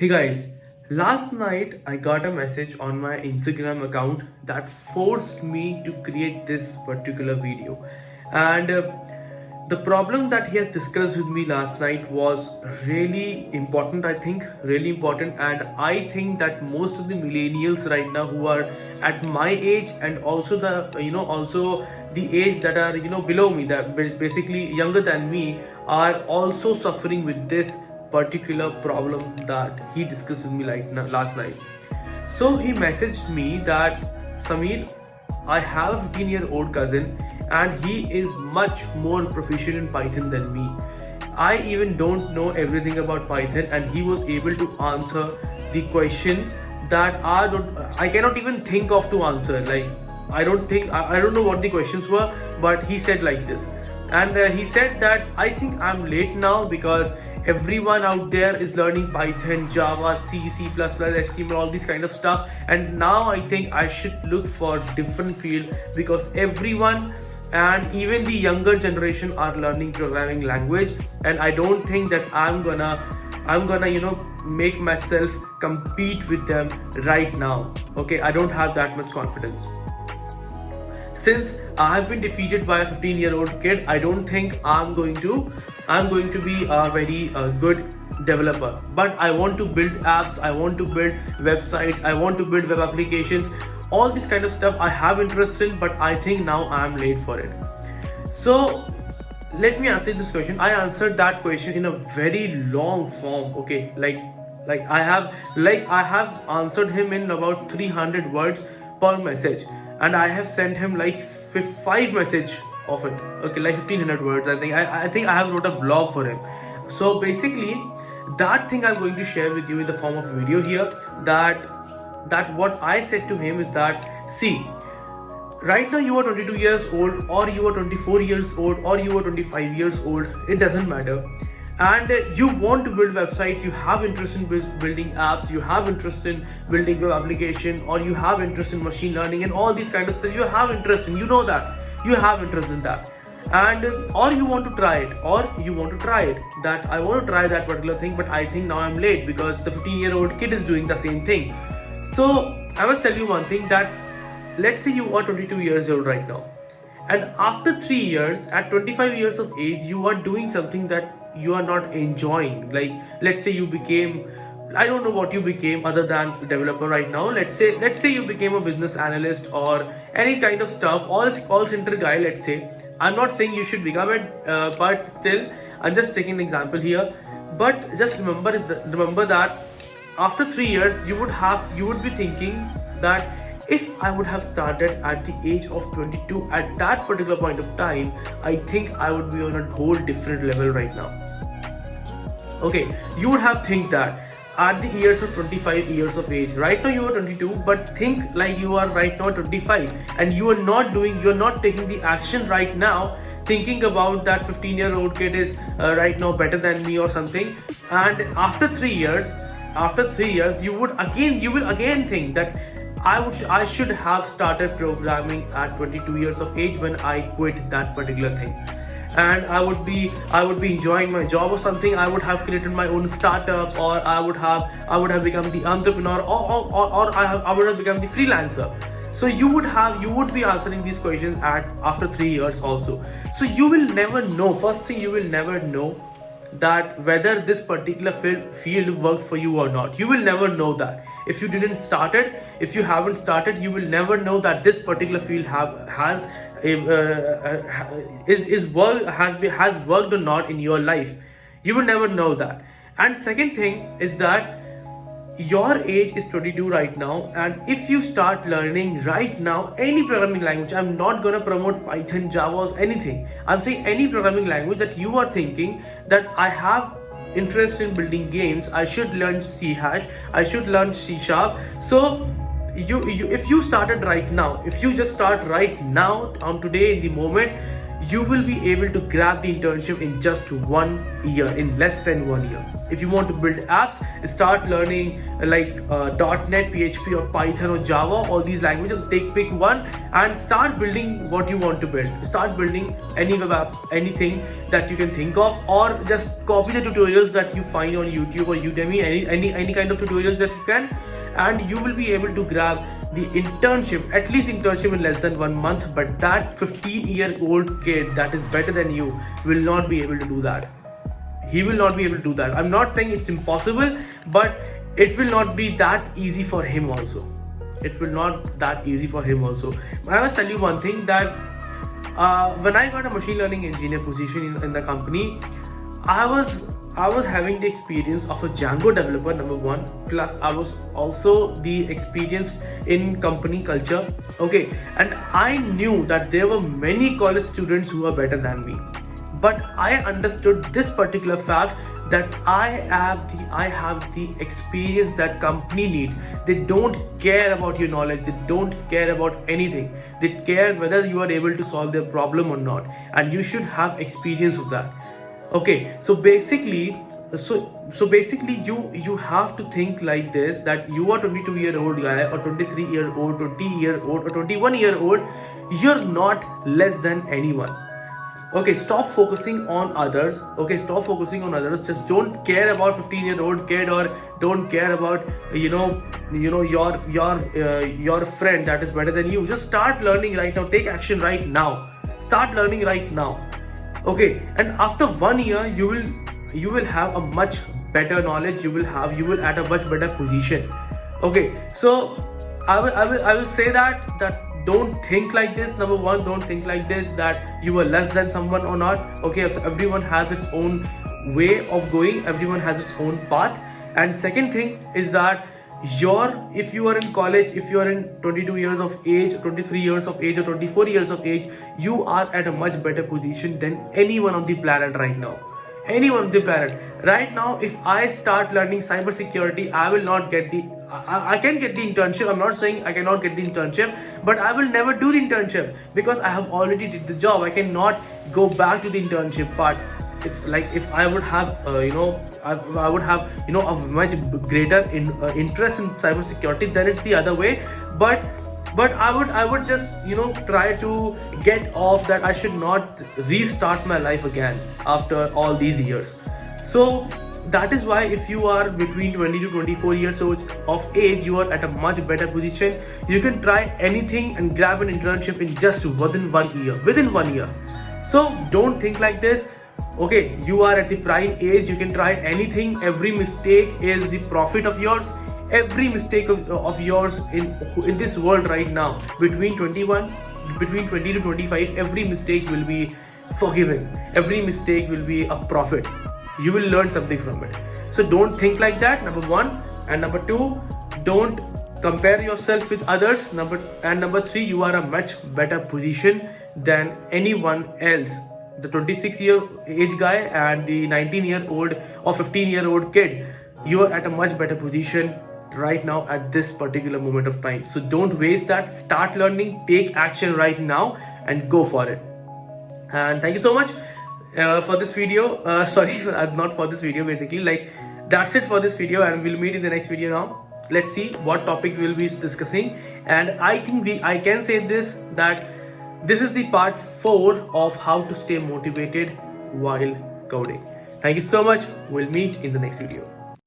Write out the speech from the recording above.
Hey guys, last night I got a message on my Instagram account that forced me to create this particular video. And the problem that he has discussed with me last night was really important, I think, really important. And I think that most of the millennials right now who are at my age and also also the age that are, below me, that basically younger than me, are also suffering with this particular problem that he discussed with me last night. So he messaged me that, Samir, I have a 15-year-old cousin and he is much more proficient in Python than me. I even don't know everything about Python and he was able to answer the questions that I cannot even think of to answer. Like I don't know what the questions were, but he said like this. And he said that I think I'm late now because everyone out there is learning Python, Java, C, HTML, all this kind of stuff, and now I think I should look for different field because everyone and even the younger generation are learning programming language, and I don't think that I'm gonna make myself compete with them right now. Okay, I don't have that much confidence. Since I have been defeated by a 15-year-old kid, I don't think I'm going to be a very good developer. But I want to build apps, I want to build websites, I want to build web applications, all this kind of stuff I have interest in, but I think now I'm late for it. So let me answer this question. I answered that question in a very long form. Okay, like I have answered him in about 300 words per message, and I have sent him like 5 message of it. Okay, like 1500 words. I think I have wrote a blog for him. So basically, that thing I'm going to share with you in the form of a video here. That what I said to him is that, see, right now you are 22 years old, or you are 24 years old, or you are 25 years old. It doesn't matter. And you want to build websites, you have interest in building apps, you have interest in building web application, or you have interest in machine learning and all these kind of stuff. You have interest in, you have interest in that, and or you want to try it, that I want to try that particular thing, but I think now I'm late because the 15-year-old kid is doing the same thing. So I must tell you one thing, that let's say you are 22 years old right now, and after 3 years, at 25 years of age, you are doing something that you are not enjoying. Like, let's say you became, I don't know what you became other than developer right now. Let's say you became a business analyst or any kind of stuff, or call center guy, let's say. I'm not saying you should become it, but still I'm just taking an example here. But just remember that after 3 years you would be thinking that, if I would have started at the age of 22 at that particular point of time, I think I would be on a whole different level right now. Okay, you would have think that at the years of 25 years of age, right now you are 22, but think like you are right now 25, and you're not taking the action right now, thinking about that 15-year-old kid is right now better than me or something. And after 3 years, you will again think that I should have started programming at 22 years of age when I quit that particular thing, and I would be enjoying my job or something. I would have created my own startup, or I would have become the entrepreneur, or I would have become the freelancer. So you would be answering these questions after 3 years also. So you will never know. First thing, you will never know that whether this particular field worked for you or not. You will never know that if you haven't started. You will never know that this particular field has worked or not in your life. You will never know that. And second thing is that your age is 22 right now, and if you start learning right now any programming language, I'm not gonna promote Python, Java, or anything. I'm saying any programming language that you are thinking that I have interest in building games, I should learn C#, I should learn C#. So if you started right now, if you just start right now on today in the moment, you will be able to grab the internship in just 1 year, in less than 1 year. If you want to build apps, start learning like .NET, PHP or Python or Java, all these languages. Pick one and start building what you want to build. Start building any web app, anything that you can think of, or just copy the tutorials that you find on YouTube or Udemy, any kind of tutorials that you can, and you will be able to grab the internship, at least internship in less than 1 month. But that 15-year-old kid that is better than you will not be able to do that. He will not be able to do that. I'm not saying it's impossible, but it will not be that easy for him also. It will not that easy for him also. I must tell you one thing, that when I got a machine learning engineer position in the company, I was having the experience of a Django developer, number one, plus I was also the experienced in company culture. Okay, and I knew that there were many college students who were better than me, but I understood this particular fact, that I have the experience that company needs. They don't care about your knowledge, they don't care about anything. They care whether you are able to solve their problem or not, and you should have experience of that. Okay, so basically you have to think like this, that you are 22-year-old guy or 23-year-old, 20-year-old or 21-year-old. You're not less than anyone. Okay, stop focusing on others. Okay, stop focusing on others. Just don't care about 15-year-old kid, or don't care about your friend that is better than you. Just start learning right now. Take action right now. Start learning right now. Okay, and after 1 year you will have a much better knowledge. You will at a much better position. Okay, so I will say that don't think like this. Number one, don't think like this, that you are less than someone or not. Okay, so everyone has its own way of going, everyone has its own path. And second thing is that if you are in college, if you are in 22 years of age, 23 years of age or 24 years of age, you are at a much better position than anyone on the planet right now. Anyone on the planet right now. If I start learning cybersecurity, I will not get I can get the internship. I'm not saying I cannot get the internship, but I will never do the internship because I have already did the job. I cannot go back to the internship part. If I would have I would have a much greater interest in cybersecurity, then it's the other way. But I would just try to get off that. I should not restart my life again after all these years. So that is why if you are between 20 to 24 years of age, you are at a much better position. You can try anything and grab an internship in just within 1 year. So don't think like this. Okay, you are at the prime age, you can try anything. Every mistake is the profit of yours. Every mistake of yours in this world right now, between 20 to 25, every mistake will be forgiven. Every mistake will be a profit. You will learn something from it. So don't think like that, number one. And number two, don't compare yourself with others. Number three, you are a much better position than anyone else. The 26-year age guy and the 19-year-old or 15-year-old kid, you are at a much better position right now at this particular moment of time. So don't waste that. Start learning, take action right now and go for it. And thank you so much for this video. Not for this video, basically. That's it for this video, and we'll meet in the next video now. Let's see what topic we'll be discussing. And I think I can say this, that this is the part 4 of how to stay motivated while coding. Thank you so much. We'll meet in the next video.